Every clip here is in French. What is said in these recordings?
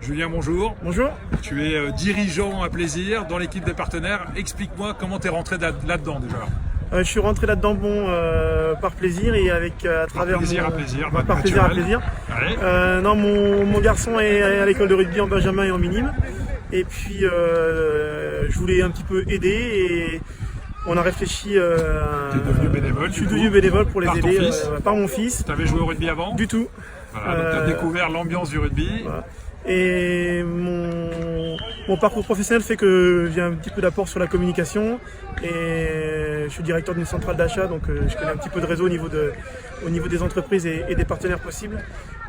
Julien, bonjour. Bonjour. Tu es dirigeant à Plaisir dans l'équipe des partenaires. Explique-moi comment tu es rentré là-dedans déjà. Je suis rentré là-dedans par plaisir et avec à travers plaisir à plaisir, par plaisir à plaisir. Ouais. Non, mon garçon est à l'école de rugby en Benjamin et en minime. Et puis je voulais un petit peu aider et on a réfléchi. Tu es devenu bénévole. Je suis devenu bénévole pour les par aider par mon fils. Tu avais joué au rugby avant? Du tout. Voilà, donc tu as découvert l'ambiance du rugby. Voilà. Et mon parcours professionnel fait que j'ai un petit peu d'apport sur la communication et je suis directeur d'une centrale d'achat, donc je connais un petit peu de réseau au niveau des entreprises et des partenaires possibles.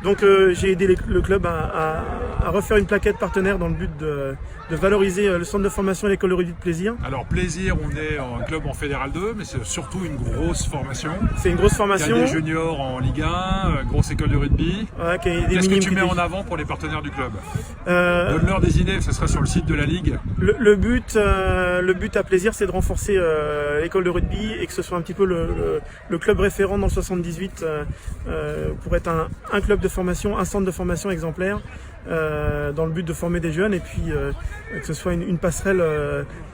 Donc j'ai aidé le club à refaire une plaquette partenaire dans le but de valoriser le centre de formation et l'école de rugby de Plaisir. Alors Plaisir, on est un club en Fédéral 2, mais c'est surtout une grosse formation. C'est une grosse formation. Il y a des juniors en Ligue 1, grosse école de rugby. Ouais, qu'est-ce que tu mets en avant pour les partenaires du club? Donne-leur des idées, ce sera sur le site de la Ligue. Le but à Plaisir, c'est de renforcer l'école de rugby et que ce soit un petit peu le club référent dans le 78 pour être un club de formation, un centre de formation exemplaire dans le but de former des jeunes et puis que ce soit une passerelle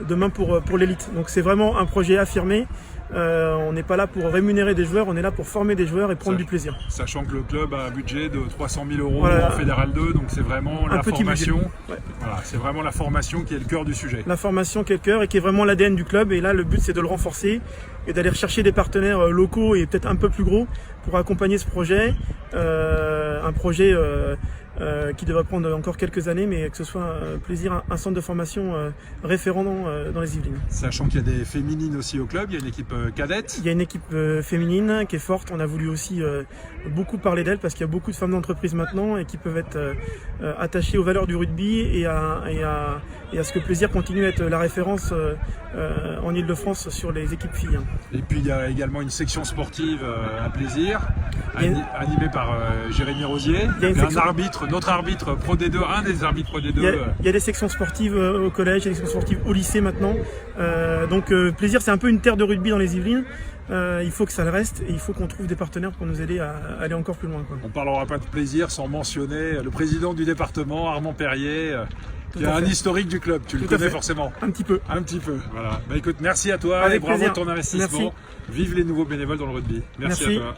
demain pour l'élite. Donc c'est vraiment un projet affirmé. On n'est pas là pour rémunérer des joueurs, on est là pour former des joueurs et prendre du plaisir. Sachant que le club a un budget de 300 000 € voilà. en Fédéral 2, donc c'est vraiment la formation. Ouais. Voilà, c'est vraiment la formation qui est le cœur du sujet. La formation qui est le cœur et qui est vraiment l'ADN du club. Et là, le but, c'est de le renforcer et d'aller rechercher des partenaires locaux et peut-être un peu plus gros pour accompagner ce projet. Un projet qui devrait prendre encore quelques années, mais que ce soit Plaisir, un centre de formation référent dans les Yvelines. Sachant qu'il y a des féminines aussi au club, il y a une équipe cadette. Il y a une équipe féminine qui est forte. On a voulu aussi beaucoup parler d'elle parce qu'il y a beaucoup de femmes d'entreprise maintenant et qui peuvent être attachées aux valeurs du rugby et à ce que Plaisir continue à être la référence en Ile-de-France sur les équipes filles. Et puis il y a également une section sportive à Plaisir, animée par Jérémy Rosier. Il y a notre arbitre Pro D2, un des arbitres Pro D2. Il y a des sections sportives au collège, il y a des sections sportives au lycée maintenant. Donc Plaisir, c'est un peu une terre de rugby dans les Yvelines. Il faut que ça le reste et il faut qu'on trouve des partenaires pour nous aider à aller encore plus loin. On ne parlera pas de Plaisir sans mentionner le président du département, Armand Perrier, qui a un historique du club. Tu le connais forcément. Un petit peu. Un petit peu, voilà. Bah écoute, merci à toi et bravo de ton investissement. Merci. Vive les nouveaux bénévoles dans le rugby. Merci à toi.